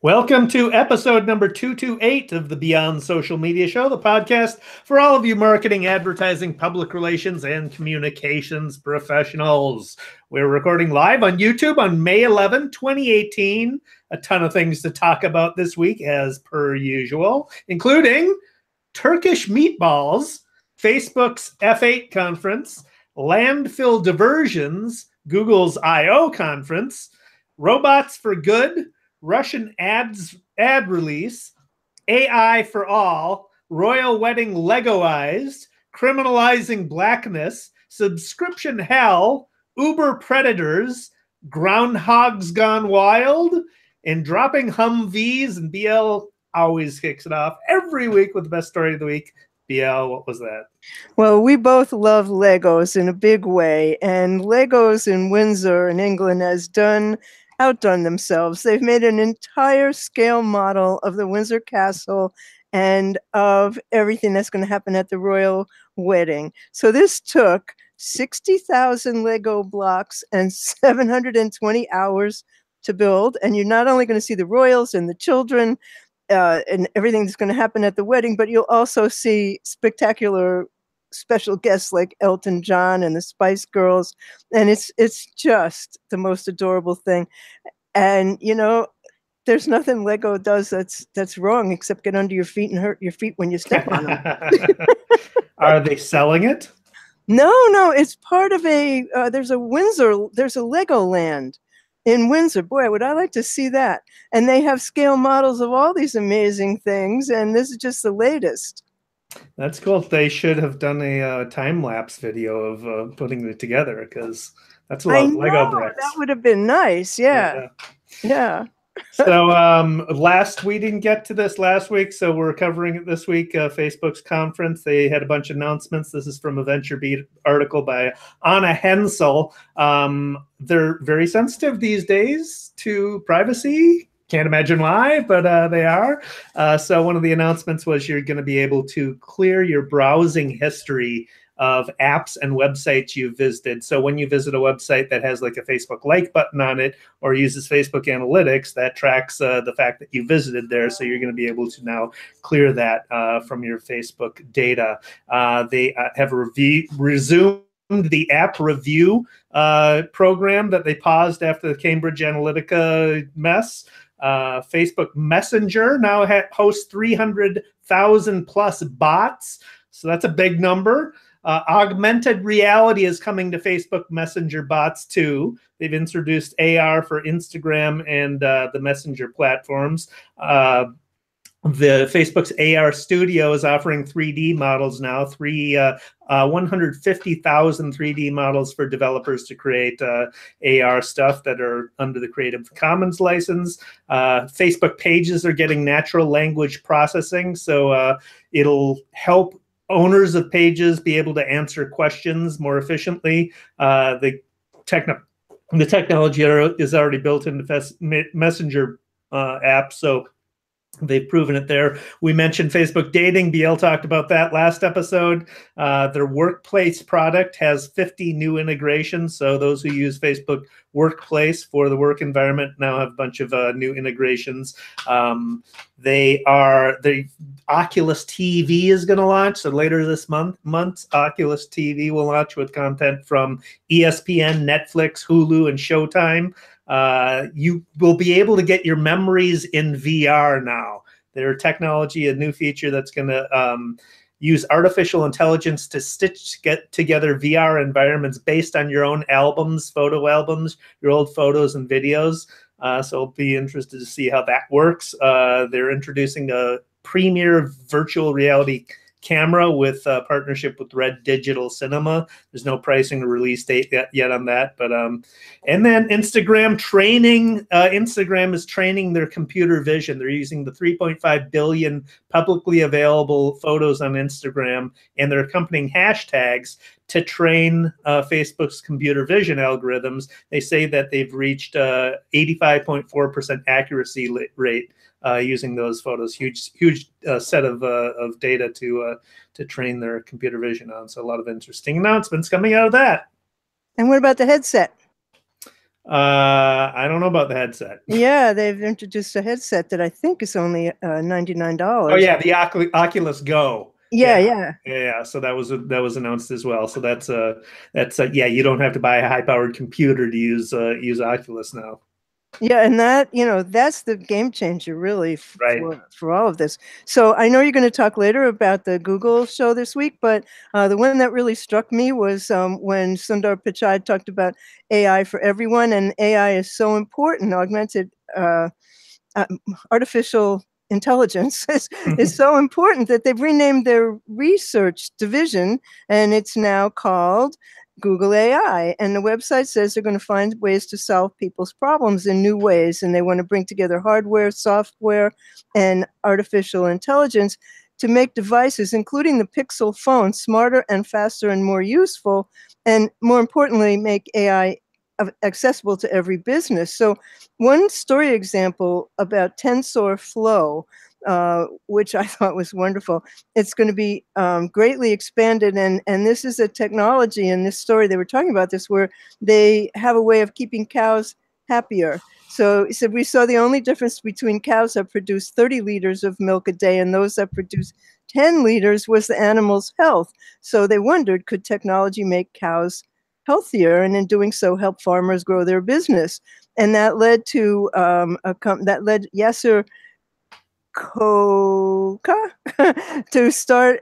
Welcome to episode number 228 of the Beyond Social Media Show, the podcast for all of you marketing, advertising, public relations, and communications professionals. We're recording live on YouTube on May 11, 2018. A ton of things to talk about this week, as per usual, including Turkish meatballs, Facebook's F8 conference, landfill diversions, Google's I/O conference, robots for good, Russian ad release, AI for all, royal wedding LEGOized, criminalizing Blackness, subscription hell, Uber predators, groundhogs gone wild, and dropping Humvees. And BL always kicks it off every week with the best story of the week. BL, what was that? Well, we both love Legos in a big way, and Legos in Windsor in England has outdone themselves. They've made an entire scale model of the Windsor Castle and of everything that's going to happen at the royal wedding. So this took 60,000 Lego blocks and 720 hours to build. And you're not only going to see the royals and the children and everything that's going to happen at the wedding, but you'll also see spectacular special guests like Elton John and the Spice Girls, and it's just the most adorable thing. And you know, there's nothing Lego does that's wrong except get under your feet and hurt your feet when you step on them. Are they selling it? No, it's part of a there's a Legoland in Windsor. Boy, would I like to see that. And they have scale models of all these amazing things, and this is just the latest. That's cool. They should have done a time-lapse video of putting it together, because that's a lot of Lego bricks. That would have been nice. Yeah. So we didn't get to this last week, so we're covering it this week. Facebook's conference, they had a bunch of announcements. This is from a VentureBeat article by Anna Hensel. They're very sensitive these days to privacy. Can't imagine why, but they are. So one of the announcements was you're going to be able to clear your browsing history of apps and websites you've visited. So when you visit a website that has like a Facebook like button on it or uses Facebook Analytics, that tracks the fact that you visited there. So you're going to be able to now clear that from your Facebook data. They have resumed the app review program that they paused after the Cambridge Analytica mess. Facebook Messenger now hosts 300,000 plus bots. So that's a big number. Augmented reality is coming to Facebook Messenger bots too. They've introduced AR for Instagram and the Messenger platforms. The Facebook's AR Studio is offering 3D models now, 150,000 3D models for developers to create AR stuff that are under the Creative Commons license. Facebook Pages are getting natural language processing, so it'll help owners of pages be able to answer questions more efficiently. The technology is already built into Messenger app, so they've proven it there. We mentioned Facebook Dating. BL talked about that last episode. Their workplace product has 50 new integrations. So those who use Facebook Workplace for the work environment now have a bunch of new integrations. The Oculus TV is going to launch. So later this month, Oculus TV will launch with content from ESPN, Netflix, Hulu, and Showtime. You will be able to get your memories in VR now. Their technology, a new feature that's going to use artificial intelligence to get together VR environments based on your own albums, photo albums, your old photos and videos. So I'll be interested to see how that works. They're introducing a premier virtual reality camera with a partnership with Red Digital Cinema. There's no pricing or release date yet on that, but and then Instagram is training their computer vision. They're using the 3.5 billion publicly available photos on Instagram and their accompanying hashtags to train Facebook's computer vision algorithms. They say that they've reached 85.4% accuracy rate using those photos. Huge set of data to train their computer vision on. So a lot of interesting announcements coming out of that. And what about the headset? I don't know about the headset. Yeah, they've introduced a headset that I think is only $99. Oh yeah, the Oculus Go. Yeah, Yeah, yeah. yeah. So that was announced as well. So that's yeah. You don't have to buy a high-powered computer to use Oculus now. Yeah, and that, that's the game changer really Right. for all of this. So I know you're going to talk later about the Google show this week, but the one that really struck me was when Sundar Pichai talked about AI for everyone, and AI is so important. Augmented uh, artificial intelligence is so important that they've renamed their research division, and it's now called Google AI. And the website says they're going to find ways to solve people's problems in new ways, and they want to bring together hardware, software, and artificial intelligence to make devices, including the Pixel phone, smarter and faster and more useful, and more importantly, make AI accessible to every business. So one story example about TensorFlow, which I thought was wonderful. It's going to be greatly expanded, and this is a technology in this story they were talking about this, where they have a way of keeping cows happier. So he said, we saw the only difference between cows that produce 30 liters of milk a day and those that produce 10 liters was the animal's health. So they wondered, could technology make cows healthier, and in doing so help farmers grow their business? And that led to Yasser Koka to start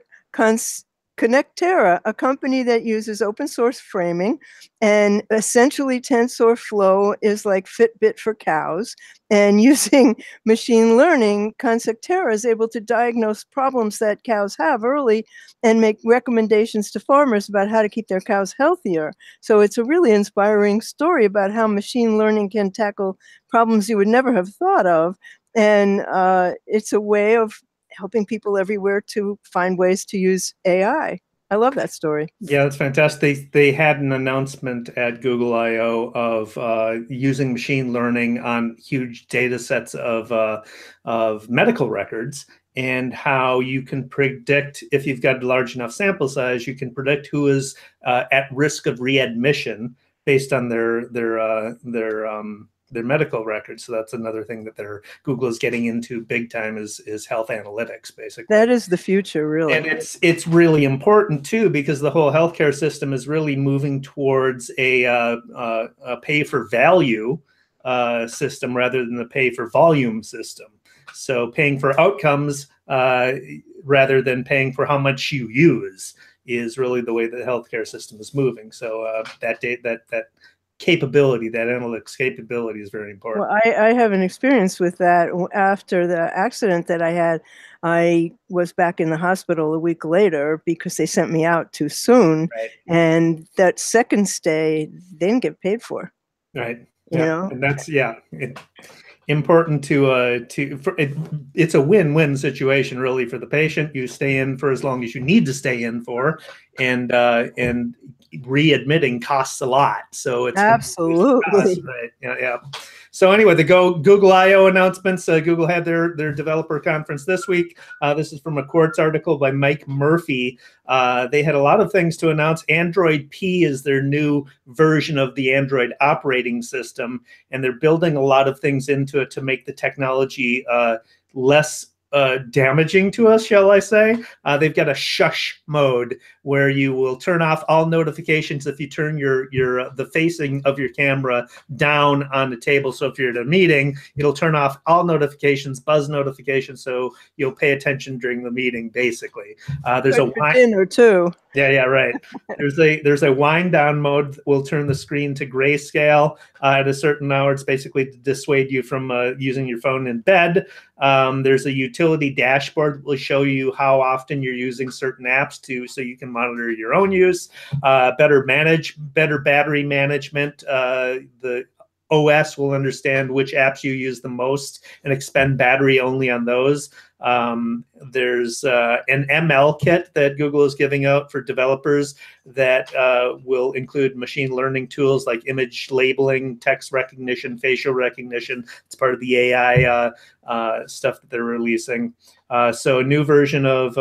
Connectera, a company that uses open source framing, and essentially TensorFlow is like Fitbit for cows. And using machine learning, Connectera is able to diagnose problems that cows have early and make recommendations to farmers about how to keep their cows healthier. So it's a really inspiring story about how machine learning can tackle problems you would never have thought of. And it's a way of helping people everywhere to find ways to use AI. I love that story. Yeah, that's fantastic. They had an announcement at Google I/O of using machine learning on huge data sets of medical records, and how you can predict, if you've got a large enough sample size, you can predict who is at risk of readmission based on their medical records. So that's another thing that Google is getting into big time is health analytics, basically. That is the future, really. And it's really important too, because the whole healthcare system is really moving towards a pay for value system rather than the pay for volume system. So paying for outcomes rather than paying for how much you use is really the way the healthcare system is moving. So that capability, that analytics capability, is very important. Well, I have an experience with that. After the accident that I had, I was back in the hospital a week later because they sent me out too soon. Right. And that second stay, they didn't get paid for. Right. You know? And that's important it's a win-win situation really for the patient. You stay in for as long as you need to stay in for, and readmitting costs a lot. So it's absolutely costs, right. Yeah. So anyway, the Google I/O announcements. Google had their developer conference this week. This is from a Quartz article by Mike Murphy. They had a lot of things to announce. Android P is their new version of the Android operating system, and they're building a lot of things into it to make the technology less damaging to us, shall I say. They've got a shush mode where you will turn off all notifications if you turn the facing of your camera down on the table. So if you're at a meeting, it'll turn off all notifications, buzz notifications, so you'll pay attention during the meeting, basically. There's a dinner too. Yeah, right. There's a wind down mode that will turn the screen to grayscale at a certain hour. It's basically to dissuade you from using your phone in bed. There's a utility dashboard that will show you how often you're using certain apps so you can monitor your own use. Better battery management. The OS will understand which apps you use the most and expend battery only on those. There's an ML kit that Google is giving out for developers that will include machine learning tools like image labeling, text recognition, facial recognition. It's part of the AI stuff that they're releasing. So a new version of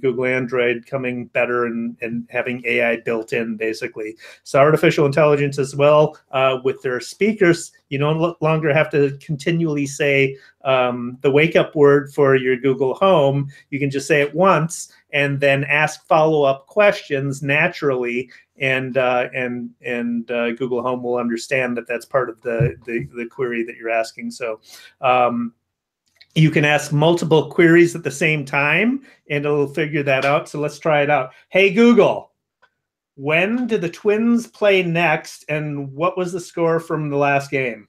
Google Android coming better and having AI built in, basically. So artificial intelligence as well with their speakers. You no longer have to continually say the wake-up word for your Google Home. You can just say it once and then ask follow-up questions naturally, and Google Home will understand that that's part of the query that you're asking. So you can ask multiple queries at the same time, and it'll figure that out. So let's try it out. Hey, Google, when did the Twins play next, and what was the score from the last game?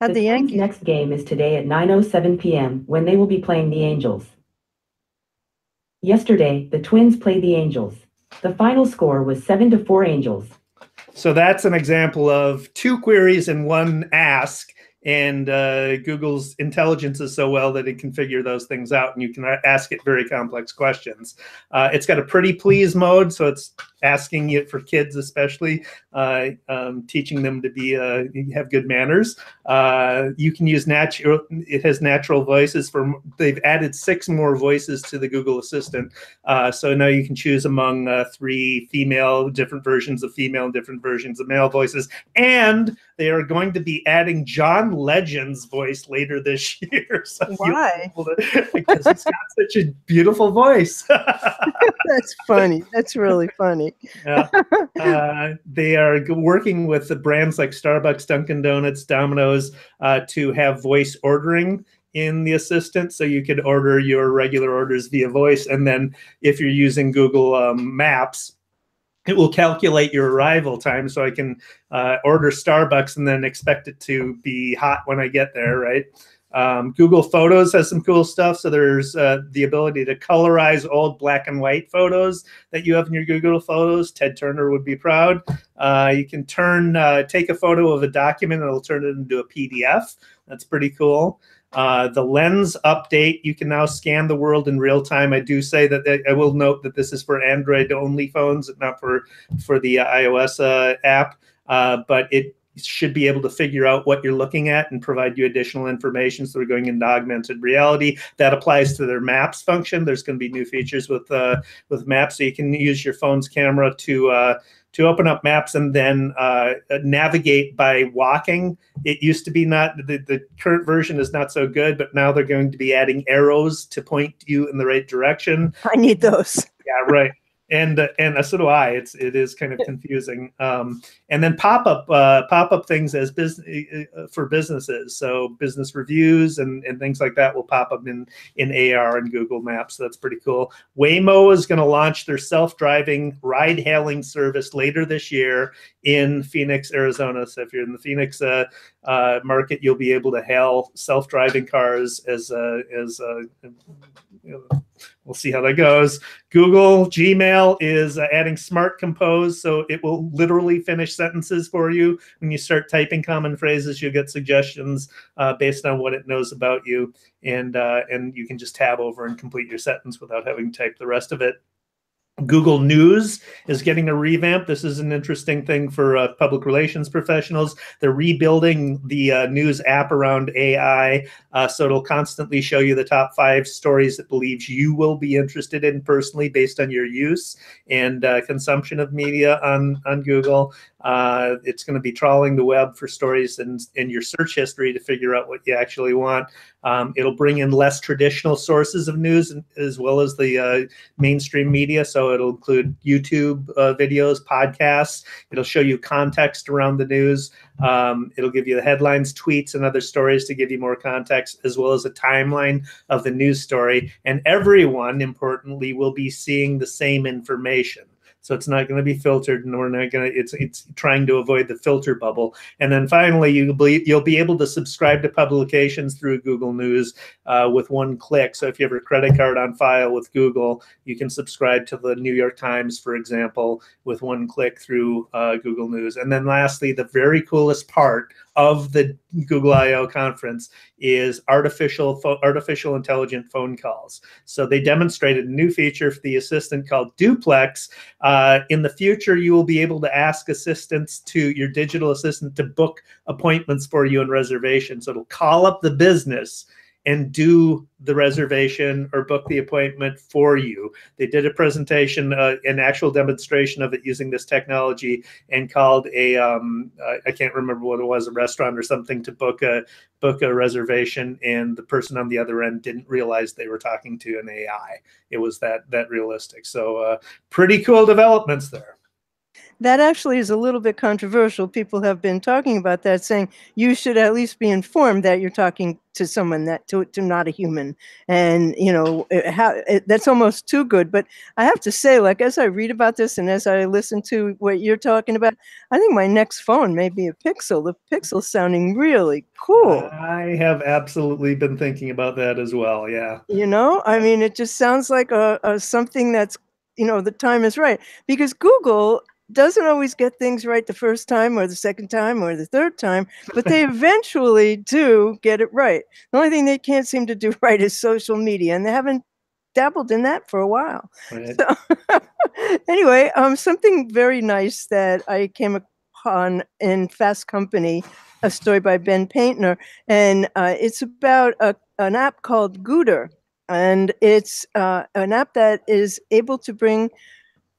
The Twins' next game is today at 9:07 p.m. when they will be playing the Angels. Yesterday, the Twins played the Angels. The final score was 7-4 Angels. So that's an example of two queries in one ask. And Google's intelligence is so well that it can figure those things out, and you can ask it very complex questions. It's got a pretty please mode, so it's asking it for kids especially, teaching them to be have good manners. You can use natural. It has natural voices. They've added 6 more voices to the Google Assistant, so now you can choose among 3 different versions of female and different versions of male voices, and they are going to be adding John Legend's voice later this year. So why? Because he's got such a beautiful voice. That's funny. That's really funny. Yeah. They are working with the brands like Starbucks, Dunkin' Donuts, Domino's to have voice ordering in the assistant, so you could order your regular orders via voice, and then if you're using Google Maps, it will calculate your arrival time, so I can order Starbucks and then expect it to be hot when I get there, right? Google Photos has some cool stuff. So there's the ability to colorize old black and white photos that you have in your Google Photos. Ted Turner would be proud. You can take a photo of a document and it'll turn it into a PDF. That's pretty cool. The lens update, you can now scan the world in real time. I do say that I will note that this is for Android only phones, not for the iOS app, but it should be able to figure out what you're looking at and provide you additional information. So we're going into augmented reality. That applies to their Maps function. There's going to be new features with Maps, so you can use your phone's camera to open up Maps and then navigate by walking. It used to be not, the current version is not so good, but now they're going to be adding arrows to point you in the right direction. I need those. Yeah, right. And so do I. It is kind of confusing. And then pop-up things as for businesses. So business reviews and things like that will pop up in AR and Google Maps. So that's pretty cool. Waymo is going to launch their self-driving ride-hailing service later this year in Phoenix, Arizona. So if you're in the Phoenix market, you'll be able to hail self-driving cars as we'll see how that goes. Google Gmail is adding Smart Compose, so it will literally finish sentences for you. When you start typing common phrases, you'll get suggestions based on what it knows about you, and you can just tab over and complete your sentence without having to type the rest of it. Google News is getting a revamp. This is an interesting thing for public relations professionals. They're rebuilding the news app around AI, so it'll constantly show you the top 5 stories it believes you will be interested in personally based on your use and consumption of media on Google. It's going to be trawling the web for stories and your search history to figure out what you actually want. It'll bring in less traditional sources of news as well as the mainstream media. So it'll include YouTube videos, podcasts. It'll show you context around the news. It'll give you the headlines, tweets, and other stories to give you more context, as well as a timeline of the news story. And everyone, importantly, will be seeing the same information. So it's not going to be filtered, and we're not going to. It's trying to avoid the filter bubble. And then finally, you'll be able to subscribe to publications through Google News with one click. So if you have a credit card on file with Google, you can subscribe to the New York Times, for example, with one click through Google News. And then lastly, the very coolest part of the Google I/O conference is artificial intelligent phone calls. So they demonstrated a new feature for the assistant called Duplex. In the future, you will be able to ask assistants your digital assistant to book appointments for you and reservations. So it'll call up the business and do the reservation or book the appointment for you. They did a presentation, an actual demonstration of it using this technology, and called I can't remember what it was, a restaurant or something, to book a reservation, and the person on the other end didn't realize they were talking to an AI. It was that realistic. So pretty cool developments there. That actually is a little bit controversial. People have been talking about that, saying you should at least be informed that you're talking to someone, to not a human. And, that's almost too good. But I have to say, like, as I read about this and as I listen to what you're talking about, I think my next phone may be a Pixel. The Pixel's sounding really cool. I have absolutely been thinking about that as well. Yeah. I mean, it just sounds like something that's, the time is right. Because Google doesn't always get things right the first time or the second time or the third time, but they eventually do get it right. The only thing they can't seem to do right is social media, and they haven't dabbled in that for a while. Right. So anyway, something very nice that I came upon in Fast Company, a story by Ben Paintner, and it's about an app called Gooder, and it's an app that is able to bring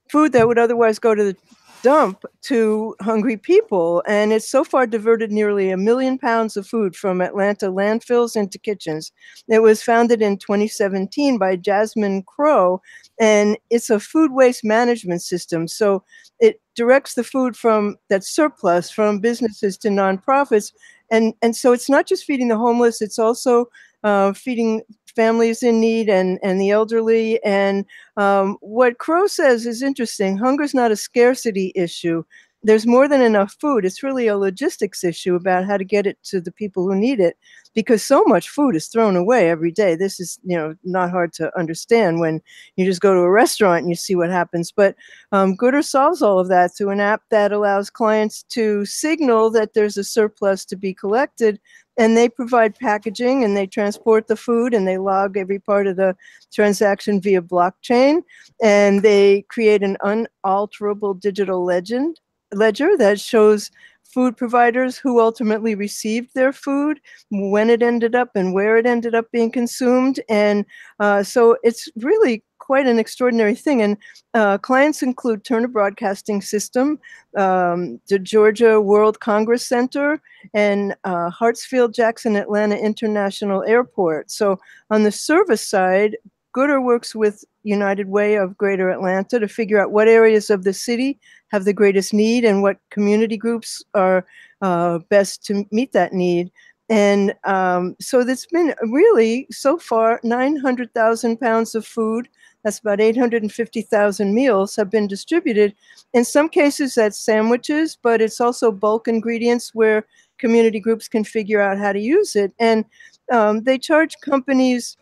food that would otherwise go to the dump to hungry people. And it's so far diverted nearly 1 million pounds of food from Atlanta landfills into kitchens. It was founded in 2017 by Jasmine Crow, and it's a food waste management system. So it directs the food that's surplus from businesses to nonprofits. And so it's not just feeding the homeless, it's also feeding families in need and the elderly. And what Crow says is interesting. Hunger's not a scarcity issue. There's more than enough food. It's really a logistics issue about how to get it to the people who need it, because so much food is thrown away every day. This is, not hard to understand when you just go to a restaurant and you see what happens. But Gooder solves all of that through an app that allows clients to signal that there's a surplus to be collected, and they provide packaging, and they transport the food, and they log every part of the transaction via blockchain, and they create an unalterable digital ledger that shows food providers who ultimately received their food, when it ended up, and where it ended up being consumed. And so it's really quite an extraordinary thing. And clients include Turner Broadcasting System, the Georgia World Congress Center, and Hartsfield-Jackson Atlanta International Airport. So on the service side, Gooder works with United Way of Greater Atlanta to figure out what areas of the city have the greatest need and what community groups are best to meet that need. And so that's been really, so far, 900,000 pounds of food. That's about 850,000 meals have been distributed. In some cases, that's sandwiches, but it's also bulk ingredients where community groups can figure out how to use it. And they charge companies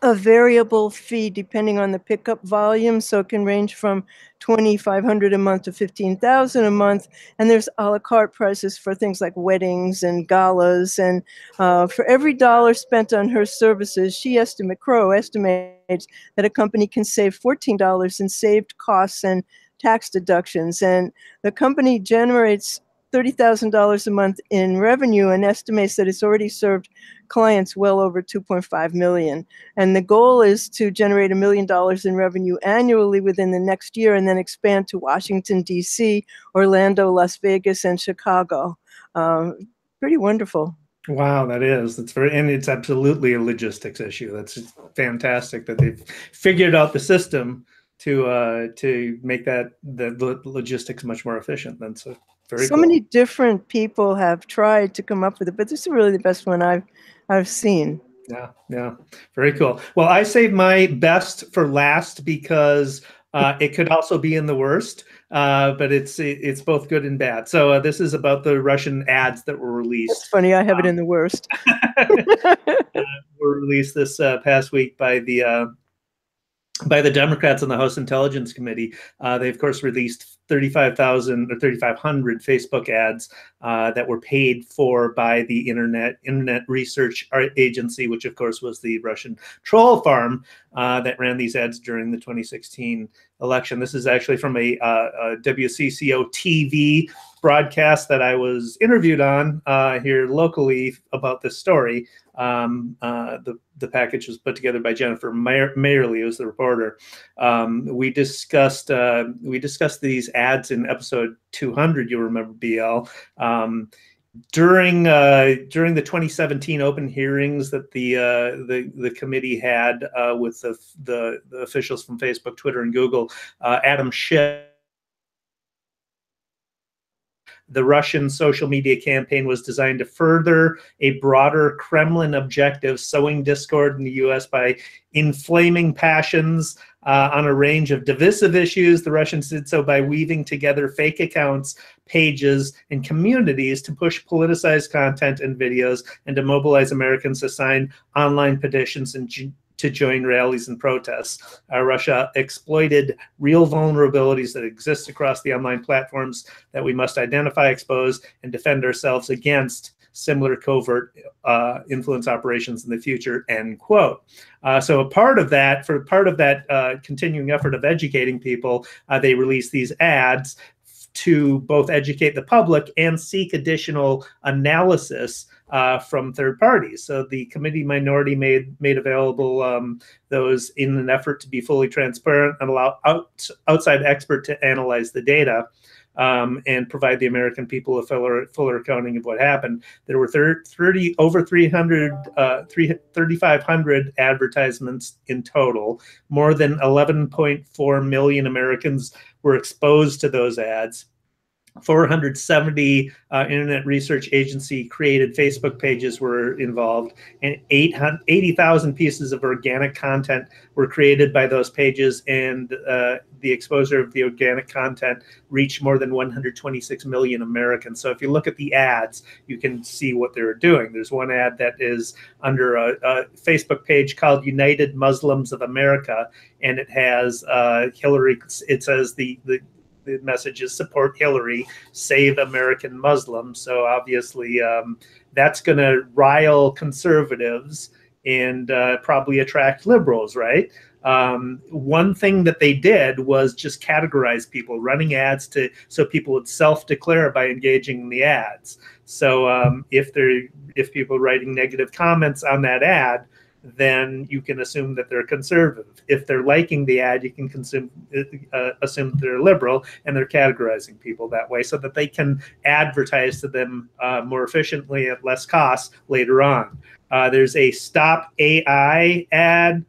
a variable fee depending on the pickup volume. So it can range from $2,500 a month to $15,000 a month. And there's a la carte prices for things like weddings and galas. And for every dollar spent on her services, Crow estimates that a company can save $14 in saved costs and tax deductions. And the company generates $30,000 a month in revenue and estimates that it's already served clients well over 2.5 million. And the goal is to generate $1 million in revenue annually within the next year, and then expand to Washington, D.C., Orlando, Las Vegas, and Chicago. Pretty wonderful. Wow, that is. And it's absolutely a logistics issue. That's fantastic that they've figured out the system to make the logistics much more efficient. That's very so cool. Many different people have tried to come up with it, but this is really the best one I've seen. Yeah, very cool. Well, I saved my best for last because it could also be in the worst, but it's both good and bad. So this is about the Russian ads that were released. It's funny, I have it in the worst. Were released this past week by the Democrats on the House Intelligence Committee. They, of course, released 35,000 or 3,500 Facebook ads that were paid for by the Internet Research Agency, which of course was the Russian troll farm that ran these ads during the 2016 election. This is actually from a WCCO TV broadcast that I was interviewed on here locally about this story. The package was put together by Jennifer Mayerly, who was the reporter. We discussed these ads in episode 200. You'll remember, BL. During the 2017 open hearings that the committee had with the officials from Facebook, Twitter, and Google, Adam Schiff. The Russian social media campaign was designed to further a broader Kremlin objective, sowing discord in the U.S. by inflaming passions on a range of divisive issues. The Russians did so by weaving together fake accounts, pages, and communities to push politicized content and videos and to mobilize Americans to sign online petitions and to join rallies and protests. Russia exploited real vulnerabilities that exist across the online platforms that we must identify, expose, and defend ourselves against similar covert influence operations in the future, end quote. So a part of that, continuing effort of educating people, they released these ads to both educate the public and seek additional analysis from third parties. So the committee minority made available those in an effort to be fully transparent and allow outside expert to analyze the data and provide the American people a fuller accounting of what happened. There were 3,500 advertisements in total. More than 11.4 million Americans were exposed to those ads. 470 Internet Research Agency created Facebook pages were involved, and 80,000 pieces of organic content were created by those pages, and the exposure of the organic content reached more than 126 million Americans. So if you look at the ads, you can see what they were doing. There's one ad that is under a Facebook page called United Muslims of America, and it has Hillary. It says the message is support Hillary, save American Muslims. So obviously that's going to rile conservatives and probably attract liberals, right? One thing that they did was just categorize people, running ads so people would self-declare by engaging in the ads. So if people are writing negative comments on that ad, then you can assume that they're conservative. If they're liking the ad, you can assume that they're liberal, and they're categorizing people that way so that they can advertise to them more efficiently at less cost later on. There's a Stop AI ad,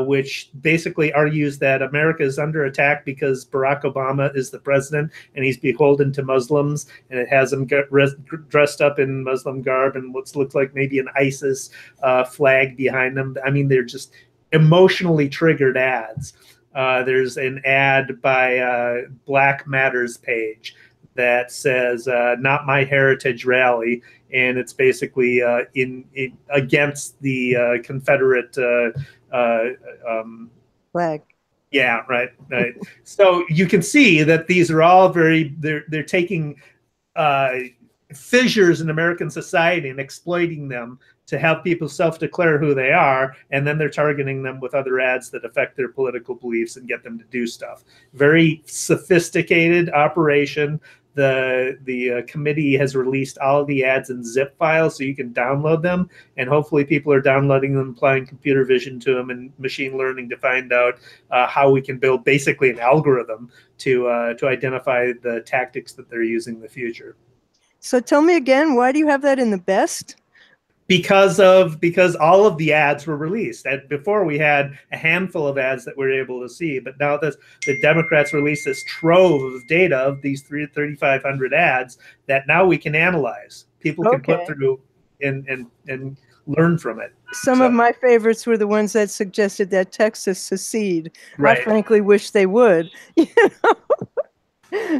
which basically argues that America is under attack because Barack Obama is the president and he's beholden to Muslims, and it has him dressed up in Muslim garb and what looks like maybe an ISIS flag behind them. I mean, they're just emotionally triggered ads. There's an ad by Black Matters page that says "Not My Heritage Rally," and it's basically against the Confederate flag. Yeah, right. So you can see that these are all they're taking fissures in American society and exploiting them to have people self-declare who they are, and then they're targeting them with other ads that affect their political beliefs and get them to do stuff. Very sophisticated operation. The committee has released all of the ads in zip files so you can download them, and hopefully people are downloading them, applying computer vision to them and machine learning to find out how we can build basically an algorithm to identify the tactics that they're using in the future. So tell me again, why do you have that in the best? Because all of the ads were released. And before we had a handful of ads that we were able to see, but now the Democrats released this trove of data of these 3,500 ads that now we can analyze. People can put through and learn from it. Some of my favorites were the ones that suggested that Texas secede. Right. I frankly wish they would. You know?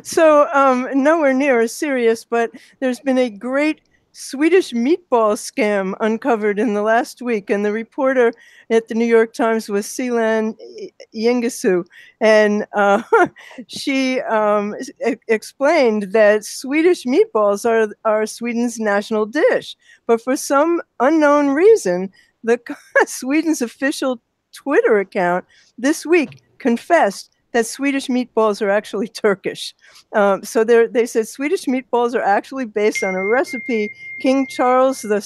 So nowhere near as serious, but there's been a great Swedish meatball scam uncovered in the last week, and the reporter at the New York Times was Silan Yengisu, and she explained that Swedish meatballs are Sweden's national dish, but for some unknown reason, the Sweden's official Twitter account this week confessed that Swedish meatballs are actually Turkish. So they said Swedish meatballs are actually based on a recipe King Charles the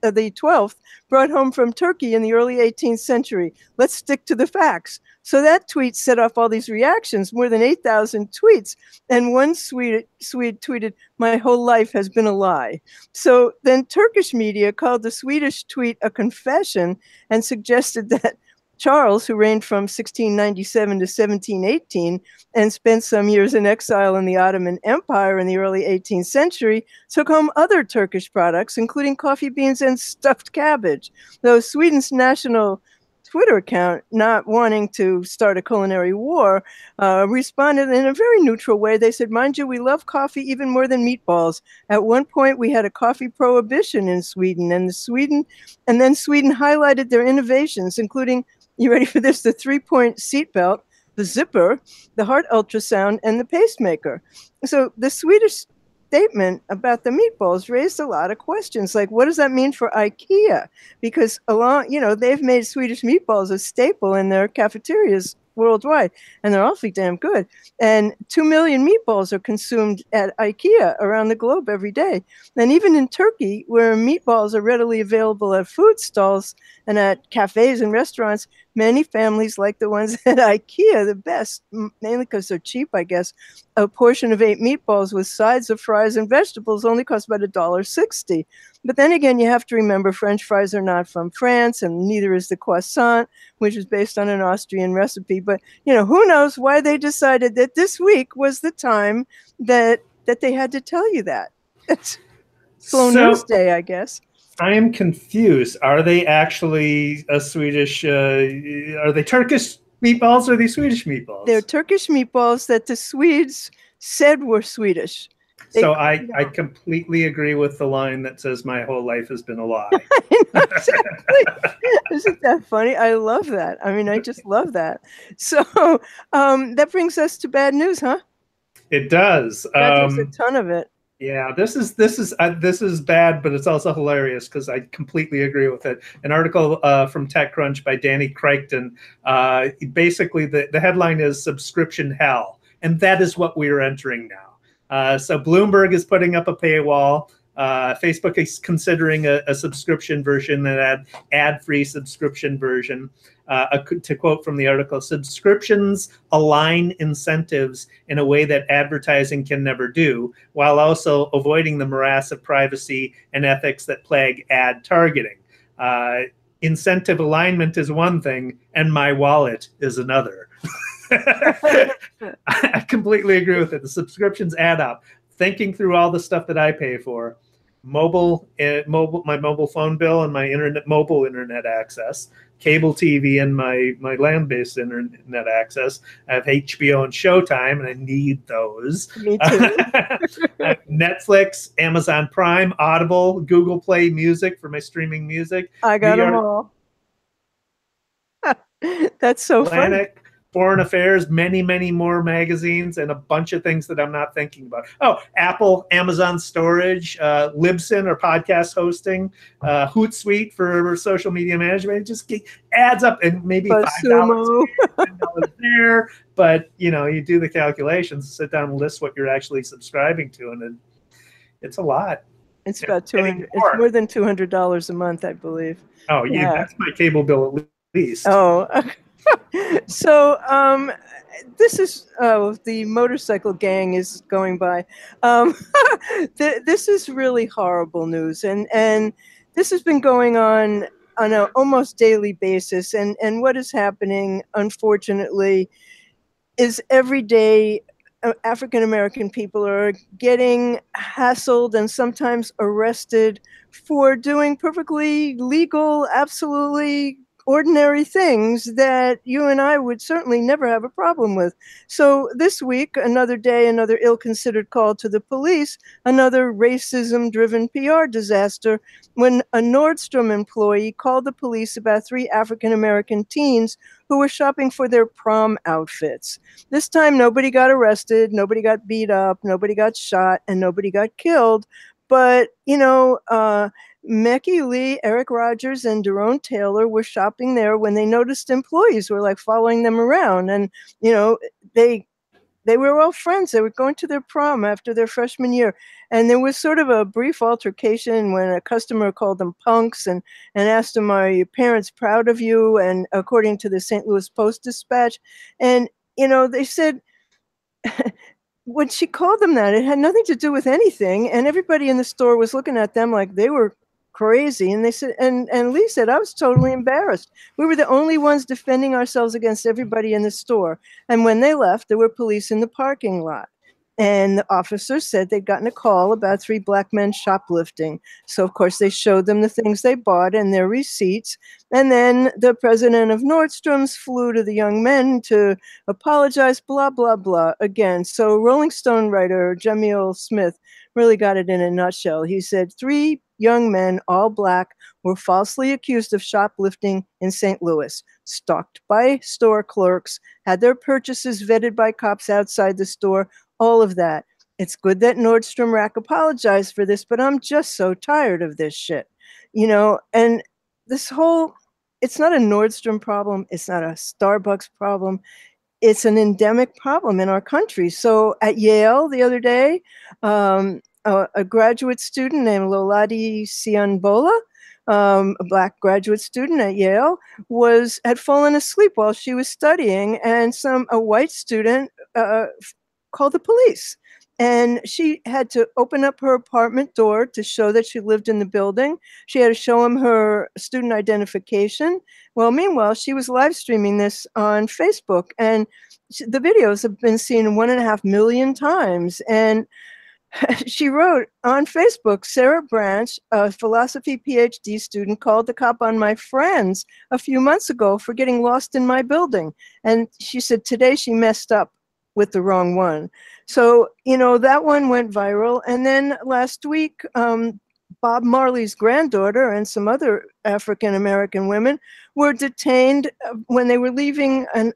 12th brought home from Turkey in the early 18th century. Let's stick to the facts. So that tweet set off all these reactions, more than 8,000 tweets. And one Swede tweeted, "My whole life has been a lie." So then Turkish media called the Swedish tweet a confession and suggested that Charles, who reigned from 1697 to 1718 and spent some years in exile in the Ottoman Empire in the early 18th century, took home other Turkish products, including coffee beans and stuffed cabbage. Though Sweden's national Twitter account, not wanting to start a culinary war, responded in a very neutral way. They said, "Mind you, we love coffee even more than meatballs. At one point, we had a coffee prohibition in Sweden, and then Sweden highlighted their innovations, including, you ready for this, the 3-point seatbelt, the zipper, the heart ultrasound, and the pacemaker." So the Swedish statement about the meatballs raised a lot of questions, like, what does that mean for IKEA? Because they've made Swedish meatballs a staple in their cafeterias worldwide, and they're awfully damn good. And 2 million meatballs are consumed at IKEA around the globe every day. And even in Turkey, where meatballs are readily available at food stalls and at cafes and restaurants, many families like the ones at IKEA the best, mainly because they're cheap, I guess. A portion of 8 meatballs with sides of fries and vegetables only costs about $1.60. But then again, you have to remember French fries are not from France, and neither is the croissant, which is based on an Austrian recipe. But, who knows why they decided that this week was the time that they had to tell you that. It's slow news day, I guess. I am confused. Are they actually a Swedish, are they Turkish meatballs or are they Swedish meatballs? They're Turkish meatballs that the Swedes said were Swedish. So I completely agree with the line that says, "My whole life has been a lie." Isn't that funny? I love that. I mean, I just love that. So that brings us to bad news, huh? It does. There's a ton of it. Yeah, this is bad, but it's also hilarious because I completely agree with it. An article from TechCrunch by Danny Crichton. Basically, the headline is "Subscription Hell," and that is what we are entering now. So Bloomberg is putting up a paywall. Facebook is considering a subscription version, an ad-free subscription version. To quote from the article, "Subscriptions align incentives in a way that advertising can never do, while also avoiding the morass of privacy and ethics that plague ad targeting. Incentive alignment is one thing, and my wallet is another." I completely agree with it. The subscriptions add up. Thinking through all the stuff that I pay for, my mobile phone bill and my mobile internet access, cable TV and my land-based internet access. I have HBO and Showtime, and I need those. Me too. Netflix, Amazon Prime, Audible, Google Play Music for my streaming music. I got them all. That's so funny. Foreign Affairs, many, many more magazines, and a bunch of things that I'm not thinking about. Oh, Apple, Amazon storage, Libsyn or podcast hosting, Hootsuite for social media management. It just adds up, and maybe $5 there. But you do the calculations, sit down and list what you're actually subscribing to, and it's a lot. It's about $200. It's more than $200 a month, I believe. Oh yeah, that's my cable bill at least. Oh. So this is the motorcycle gang is going by. This is really horrible news, and this has been going on an almost daily basis. And what is happening, unfortunately, is every day African American people are getting hassled and sometimes arrested for doing perfectly legal, absolutely ordinary things that you and I would certainly never have a problem with. So this week, another day, another ill-considered call to the police, another racism-driven PR disaster when a Nordstrom employee called the police about 3 African-American teens who were shopping for their prom outfits. This time, nobody got arrested, nobody got beat up, nobody got shot, and nobody got killed. But, Mecky Lee, Eric Rogers, and Daron Taylor were shopping there when they noticed employees were like following them around. And, they were all friends. They were going to their prom after their freshman year. And there was sort of a brief altercation when a customer called them punks and asked them, are your parents proud of you? And according to the St. Louis Post-Dispatch. And, they said, when she called them that, it had nothing to do with anything. And everybody in the store was looking at them like they were crazy. And they said, and Lee said, I was totally embarrassed. We were the only ones defending ourselves against everybody in the store. And when they left, there were police in the parking lot. And the officers said they'd gotten a call about 3 black men shoplifting. So, of course, they showed them the things they bought and their receipts. And then the president of Nordstrom's flew to the young men to apologize, blah, blah, blah, again. So Rolling Stone writer Jamil Smith really got it in a nutshell. He said 3 young men, all black, were falsely accused of shoplifting in St. Louis, stalked by store clerks, had their purchases vetted by cops outside the store, all of that. It's good that Nordstrom Rack apologized for this, but I'm just so tired of this shit. And this whole, it's not a Nordstrom problem. It's not a Starbucks problem. It's an endemic problem in our country. So at Yale the other day, a graduate student named Loladi Sianbola, a black graduate student at Yale, had fallen asleep while she was studying, and a white student called the police. And she had to open up her apartment door to show that she lived in the building. She had to show him her student identification. Well, meanwhile, she was live streaming this on Facebook, and the videos have been seen 1.5 million times. And she wrote on Facebook, Sarah Branch, a philosophy PhD student, called the cop on my friends a few months ago for getting lost in my building. And she said today she messed up with the wrong one. So, that one went viral. And then last week, Bob Marley's granddaughter and some other African-American women were detained when they were leaving an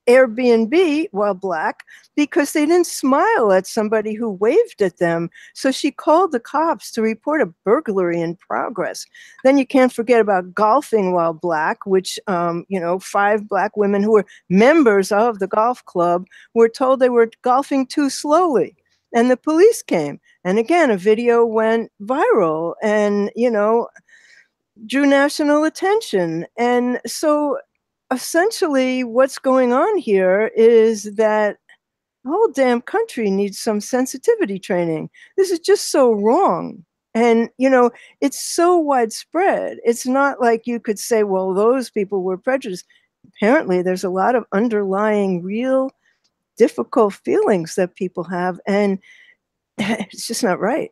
Airbnb while black because they didn't smile at somebody who waved at them. So she called the cops to report a burglary in progress. Then you can't forget about golfing while black, which, 5 black women who were members of the golf club were told they were golfing too slowly. And the police came. And again, a video went viral and, drew national attention. And so essentially, what's going on here is that the whole damn country needs some sensitivity training. This is just so wrong. And, it's so widespread. It's not like you could say, well, those people were prejudiced. Apparently, there's a lot of underlying real difficult feelings that people have, and it's just not right.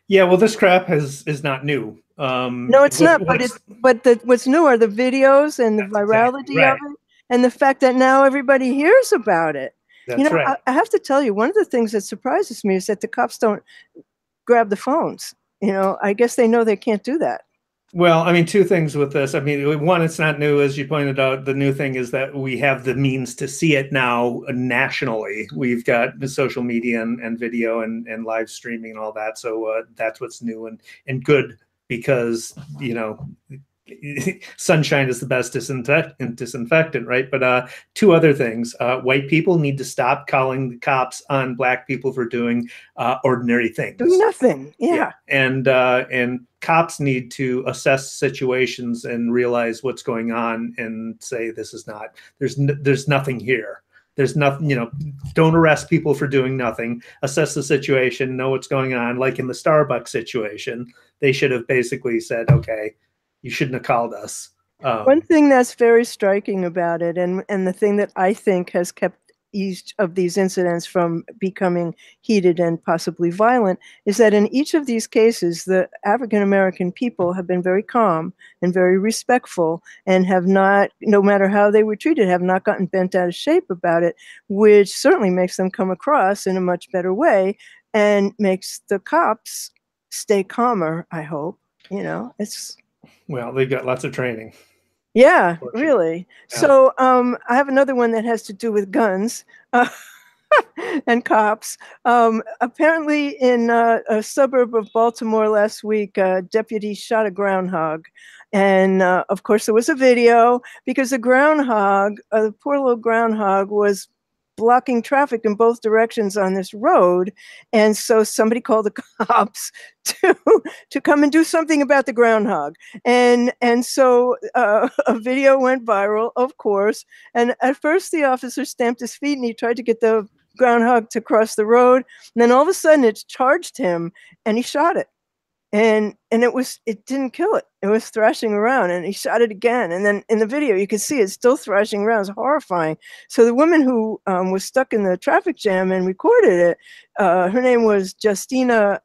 Yeah, well, this crap is not new. No, it's not. But what's new are the videos and the virality of it, and the fact that now everybody hears about it. That's right. I have to tell you, one of the things that surprises me is that the cops don't grab the phones. I guess they know they can't do that. Well, 2 things with this. One, it's not new, as you pointed out. The new thing is that we have the means to see it now nationally. We've got the social media and video and live streaming and all that. So that's what's new and good because, sunshine is the best disinfectant, right? But 2 other things. White people need to stop calling the cops on black people for doing ordinary things. Do nothing. Yeah. And cops need to assess situations and realize what's going on and say, this is not, there's nothing here. There's nothing, don't arrest people for doing nothing. Assess the situation, know what's going on. Like in the Starbucks situation, they should have basically said, okay, you shouldn't have called us. One thing that's very striking about it, and the thing that I think has kept each of these incidents from becoming heated and possibly violent is that in each of these cases, the African-American people have been very calm and very respectful and have not, no matter how they were treated, have not gotten bent out of shape about it, which certainly makes them come across in a much better way and makes the cops stay calmer, I hope. You know, it's... Well, they've got lots of training. Yeah, really. Yeah. So I have another one that has to do with guns and cops. Apparently in a suburb of Baltimore last week, a deputy shot a groundhog. And of course there was a video because the groundhog, the poor little groundhog, was blocking traffic in both directions on this road. And so somebody called the cops to come and do something about the groundhog. And so a video went viral, of course. And at first the officer stamped his feet and he tried to get the groundhog to cross the road. And then all of a sudden it charged him and he shot it. And it didn't kill it. It was thrashing around and he shot it again. And then in the video, you could see it's still thrashing around. It's horrifying. So the woman who was stuck in the traffic jam and recorded it, her name was Justina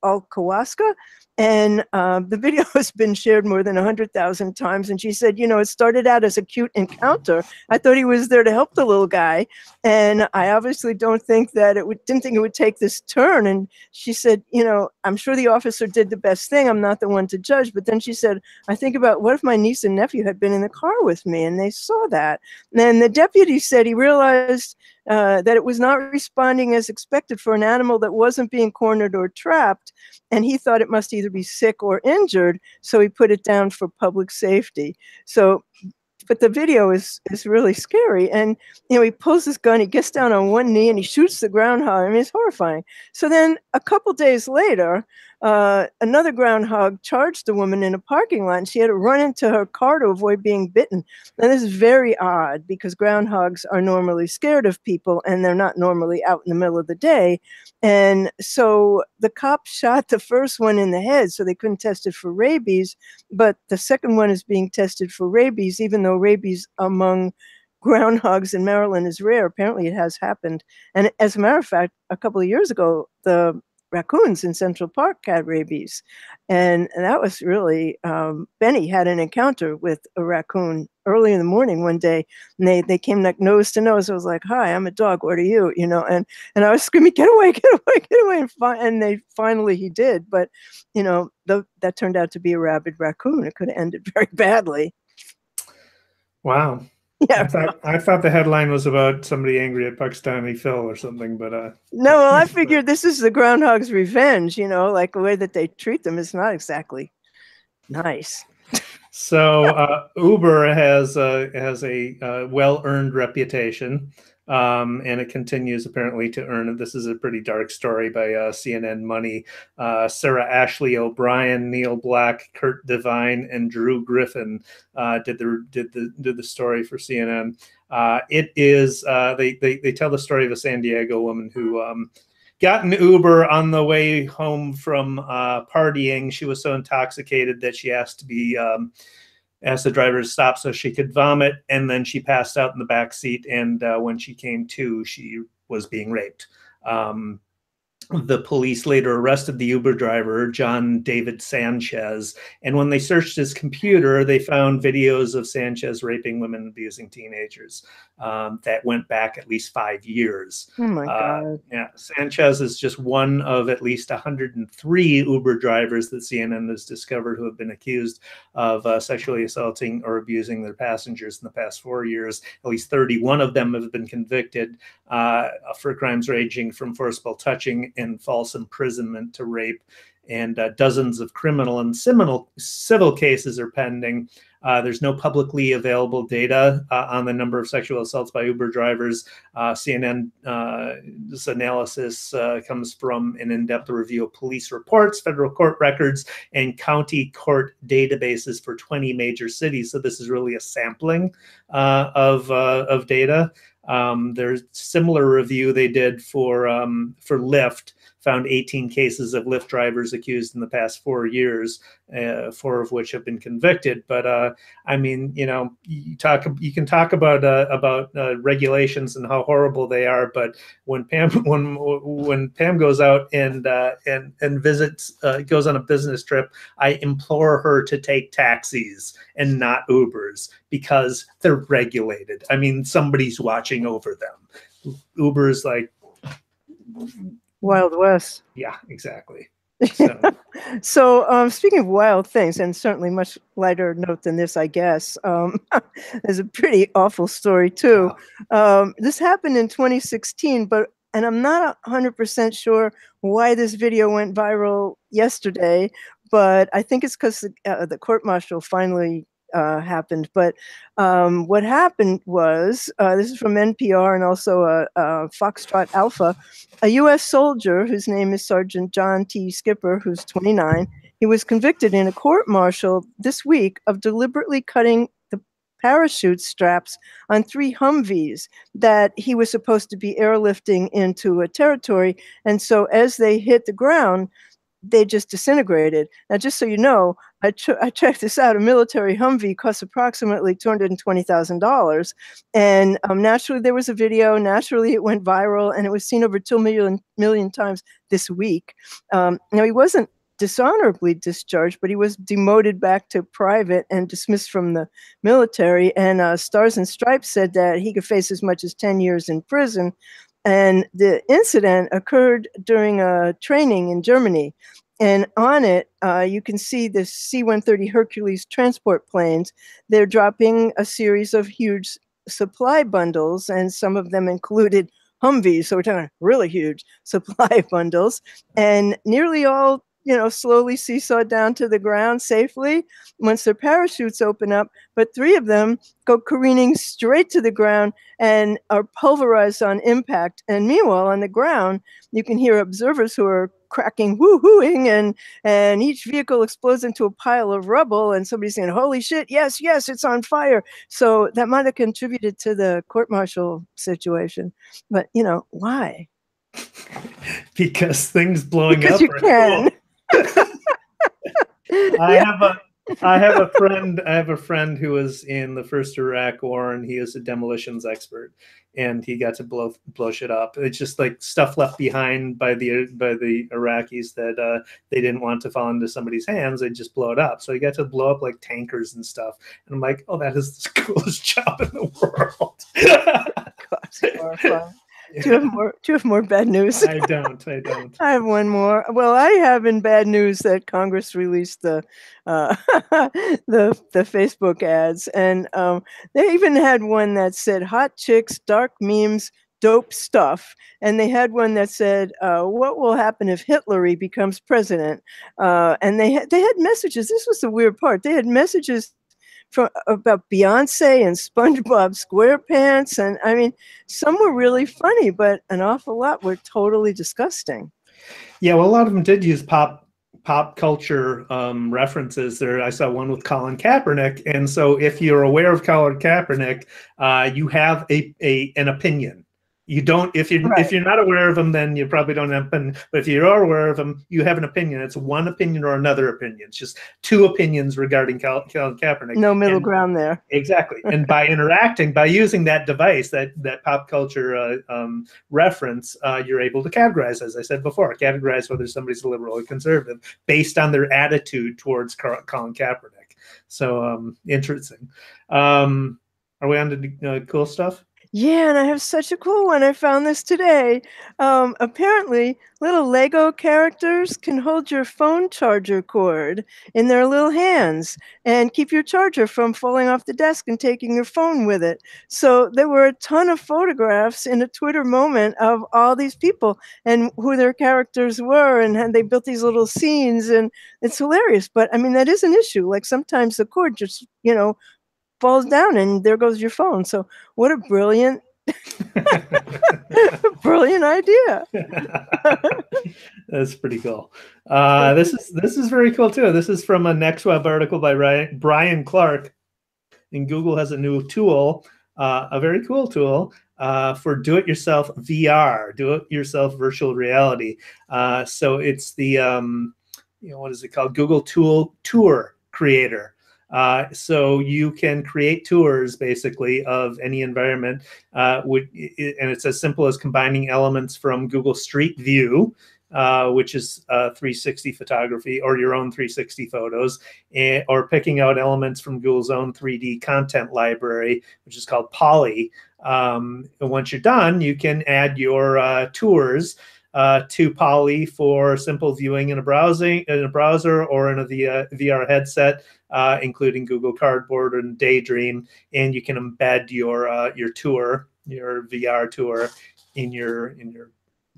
Alkawaska, and the video has been shared more than 100,000 times. And she said, you know, it started out as a cute encounter. I thought he was there to help the little guy, and I obviously didn't think it would take this turn. And she said, you know, I'm sure the officer did the best thing. I'm not the one to judge. But then she said, I think about what if my niece and nephew had been in the car with me and they saw that. And then the deputy said he realized that it was not responding as expected for an animal that wasn't being cornered or trapped, and he thought it must either be sick or injured, so he put it down for public safety. So, but the video is really scary, and you know, he pulls his gun, he gets down on one knee, and he shoots the groundhog. I mean, it's horrifying. So then a couple days later, another groundhog charged a woman in a parking lot, and she had to run into her car to avoid being bitten. Now, this is very odd because groundhogs are normally scared of people and they're not normally out in the middle of the day. And so the cop shot the first one in the head, so they couldn't test it for rabies. But the second one is being tested for rabies, even though rabies among groundhogs in Maryland is rare. Apparently it has happened. And as a matter of fact, a couple of years ago, the raccoons in Central Park had rabies. And that was really, Benny had an encounter with a raccoon early in the morning one day, and they came like nose to nose. I was like, hi, I'm a dog, what are you? You know, and I was screaming, get away, get away, get away. And finally he did. But, you know, that turned out to be a rabid raccoon. It could have ended very badly. Wow. Yeah, I thought the headline was about somebody angry at Pakistani Phil or something, but no, well, I figured this is the groundhog's revenge. You know, like the way that they treat them is not exactly nice. So Uber has a well-earned reputation, and it continues apparently to earn it. This is a pretty dark story by CNN Money. Sarah Ashley O'Brien, Neil Black, Kurt Devine, and Drew Griffin did the story for CNN. It is they tell the story of a San Diego woman who got an Uber on the way home from partying. She was so intoxicated that she asked the driver to stop so she could vomit, and then she passed out in the back seat. And when she came to, she was being raped. The police later arrested the Uber driver, John David Sanchez, and when they searched his computer, they found videos of Sanchez raping women and abusing teenagers that went back at least 5 years. Oh my God. Yeah, Sanchez is just one of at least 103 Uber drivers that CNN has discovered who have been accused of sexually assaulting or abusing their passengers in the past 4 years. At least 31 of them have been convicted for crimes ranging from forcible touching and false imprisonment to rape, and dozens of criminal and civil cases are pending. There's no publicly available data on the number of sexual assaults by Uber drivers. CNN's analysis comes from an in-depth review of police reports, federal court records, and county court databases for 20 major cities. So this is really a sampling of data. There's similar review they did for Lyft found 18 cases of Lyft drivers accused in the past 4 years, 4 of which have been convicted. But I mean, you know, you can talk about regulations and how horrible they are, but when Pam goes out and visits, goes on a business trip, I implore her to take taxis and not Ubers because they're regulated. I mean, somebody's watching over them. Uber is like Wild West. Yeah, exactly. So, speaking of wild things, and certainly much lighter note than this, I guess, there's a pretty awful story too. Wow. This happened in 2016, and I'm not 100% sure why this video went viral yesterday, but I think it's because the court-martial finally happened. But what happened was, this is from NPR and also Foxtrot Alpha, a U.S. soldier whose name is Sergeant John T. Skipper, who's 29. He was convicted in a court-martial this week of deliberately cutting the parachute straps on 3 Humvees that he was supposed to be airlifting into a territory. And so as they hit the ground, they just disintegrated. Now, just so you know, I checked this out. A military Humvee costs approximately $220,000. And naturally, there was a video. Naturally, it went viral, and it was seen over 2 million times this week. Now, he wasn't dishonorably discharged, but he was demoted back to private and dismissed from the military. And Stars and Stripes said that he could face as much as 10 years in prison. And the incident occurred during a training in Germany. And on it, you can see the C-130 Hercules transport planes. They're dropping a series of huge supply bundles, and some of them included Humvees. So we're talking really huge supply bundles. And nearly all, you know, slowly seesaw down to the ground safely once their parachutes open up. But 3 of them go careening straight to the ground and are pulverized on impact. And meanwhile, on the ground, you can hear observers who are cracking woo-hooing, and each vehicle explodes into a pile of rubble, and somebody's saying, "Holy shit, yes, yes, it's on fire." So that might have contributed to the court-martial situation. But, you know, why? Because things blowing because up. You can. Cool. I have a friend who was in the first Iraq war, and he is a demolitions expert, and he got to blow shit up. It's just like stuff left behind by the Iraqis that they didn't want to fall into somebody's hands. They just blow it up. So he got to blow up like tankers and stuff. And I'm like, oh, that is the coolest job in the world. God, horrifying. Do you have more bad news? I don't. I have one more. Well, I have in bad news that Congress released the Facebook ads, and they even had one that said "hot chicks, dark memes, dope stuff," and they had one that said "what will happen if Hitler becomes president?" And they had messages. This was the weird part. They had messages about Beyonce and SpongeBob SquarePants, and I mean, some were really funny, but an awful lot were totally disgusting. Yeah, well, a lot of them did use pop culture references. There, I saw one with Colin Kaepernick, and so if you're aware of Colin Kaepernick, you have an opinion. You don't, if you're not aware of them, then you probably don't have an opinion. But if you are aware of them, you have an opinion. It's one opinion or another opinion. It's just 2 opinions regarding Colin Kaepernick. No middle ground there. Exactly. And by using that device, that pop culture reference, you're able to categorize, as I said before, categorize whether somebody's a liberal or conservative based on their attitude towards Colin Kaepernick. So interesting. Are we on to cool stuff? Yeah, and I have such a cool one. I found this today. Apparently, little Lego characters can hold your phone charger cord in their little hands and keep your charger from falling off the desk and taking your phone with it. So there were a ton of photographs in a Twitter moment of all these people and who their characters were, and they built these little scenes, and it's hilarious. But I mean, that is an issue. Like sometimes the cord just, you know, falls down and there goes your phone. So what a brilliant brilliant idea. That's pretty cool. This is very cool too. This is from a NextWeb article by Brian Clark, and Google has a new tool, a very cool tool. for do-it-yourself VR, do-it-yourself virtual reality. So it's the what is it called? Google Tour Creator. So you can create tours basically of any environment, and it's as simple as combining elements from Google Street View, which is 360 photography, or your own 360 photos, or picking out elements from Google's own 3D content library, which is called Poly. And once you're done, you can add your tours to Poly for simple viewing in a browser or in a VR headset, including Google Cardboard and Daydream, and you can embed your tour, your VR tour, in your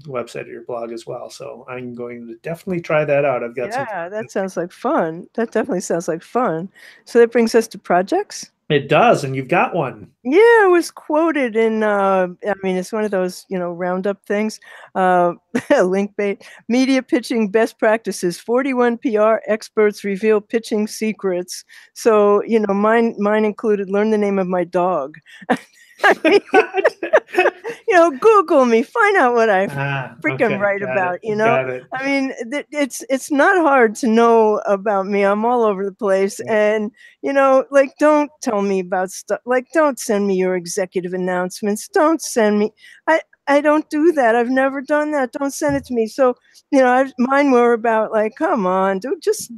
website or your blog as well. So I'm going to definitely try that out. I've got that sounds like fun. That definitely sounds like fun. So that brings us to projects. It does, and you've got one. Yeah, it was quoted in, I mean, it's one of those, roundup things, link bait, media pitching best practices, 41 PR experts reveal pitching secrets. So, mine included learn the name of my dog. I mean, Google me, find out what I freaking write about, I mean, it's not hard to know about me. I'm all over the place. And, don't tell me about stuff. Like, don't send me your executive announcements. Don't send me. I don't do that. I've never done that. Don't send it to me. So, mine were about like, come on, dude, just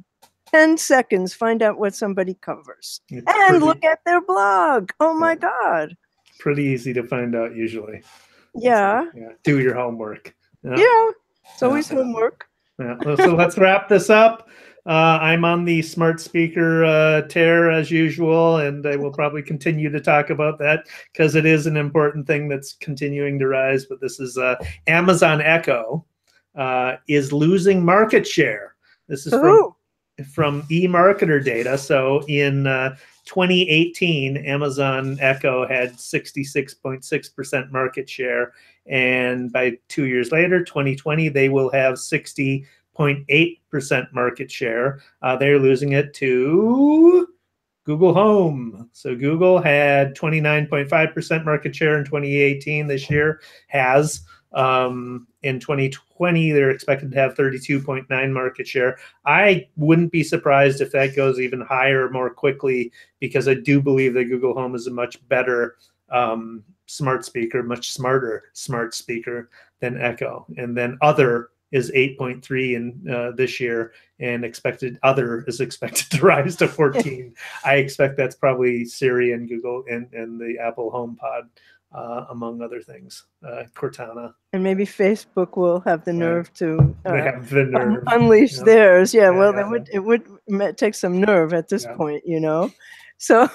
10 seconds, find out what somebody covers and look at their blog. Oh my God. Pretty easy to find out usually. Yeah. Do your homework. Yeah. It's always homework. Yeah. So let's wrap this up. I'm on the smart speaker tear as usual, and I will probably continue to talk about that because it is an important thing that's continuing to rise. But this is Amazon Echo is losing market share. This is from eMarketer data. So in 2018, Amazon Echo had 66.6% market share. And by 2 years later, 2020, they will have 60.8% market share. They're losing it to Google Home. So Google had 29.5% market share in 2018. This year has. In 2020, they're expected to have 32.9 market share. I wouldn't be surprised if that goes even higher more quickly, because I do believe that Google Home is a much better smart speaker, much smarter smart speaker than Echo. And then Other is 8.3 in this year, and Other is expected to rise to 14. I expect that's probably Siri and Google and the Apple HomePod. Among other things, Cortana. And maybe Facebook will have the nerve to unleash Yeah. theirs. Yeah, well, it would take some nerve at this point, So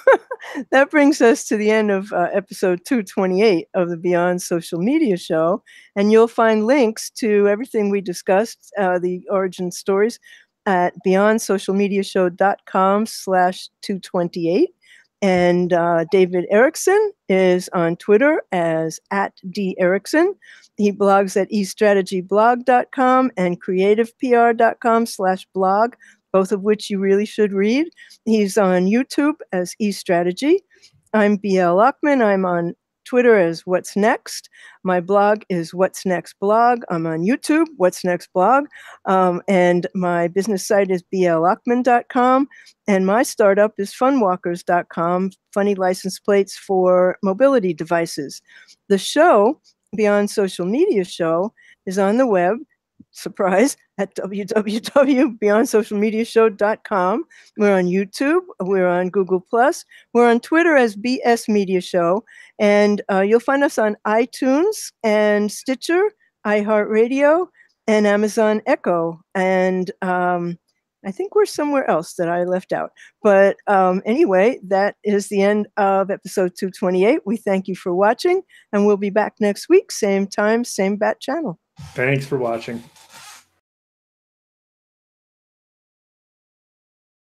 that brings us to the end of episode 228 of the Beyond Social Media Show. And you'll find links to everything we discussed, the origin stories, at beyondsocialmediashow.com/228. And David Erickson is on Twitter as @DErickson. He blogs at eStrategyblog.com and creativepr.com/blog, both of which you really should read. He's on YouTube as eStrategy. I'm BL Ochman. I'm on Twitter as What's Next. My blog is What's Next Blog. I'm on YouTube, What's Next Blog. And my business site is blochman.com. And my startup is funwalkers.com, funny license plates for mobility devices. The show, Beyond Social Media Show, is on the web, surprise, at www.beyondsocialmediashow.com. We're on YouTube. We're on Google+. We're on Twitter as BS Media Show. And you'll find us on iTunes and Stitcher, iHeartRadio, and Amazon Echo. And I think we're somewhere else that I left out. But anyway, that is the end of episode 228. We thank you for watching, and we'll be back next week, same time, same bat channel. Thanks for watching.